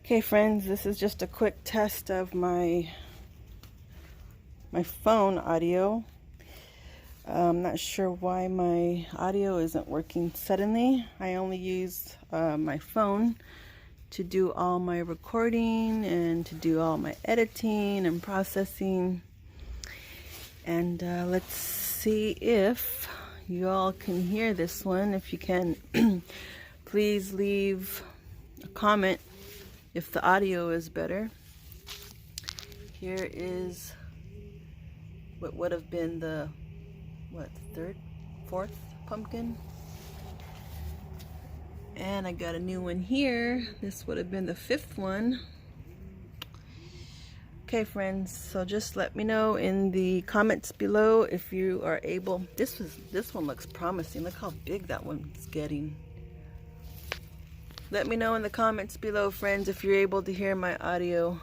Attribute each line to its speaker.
Speaker 1: Okay friends, this is just a quick test of my phone audio. I'm not sure why my audio isn't working suddenly. I only use my phone to do all my recording and to do all my editing and processing. And let's see if you all can hear this one. If you can, please leave a comment if the audio is better. Here is what would have been the third, fourth pumpkin, and I got a new one here. This would have been the fifth one. Okay friends, so just let me know in the comments below if you are able. This one looks promising. Look how big that one's getting. Let me know in the comments below, friends, if you're able to hear my audio.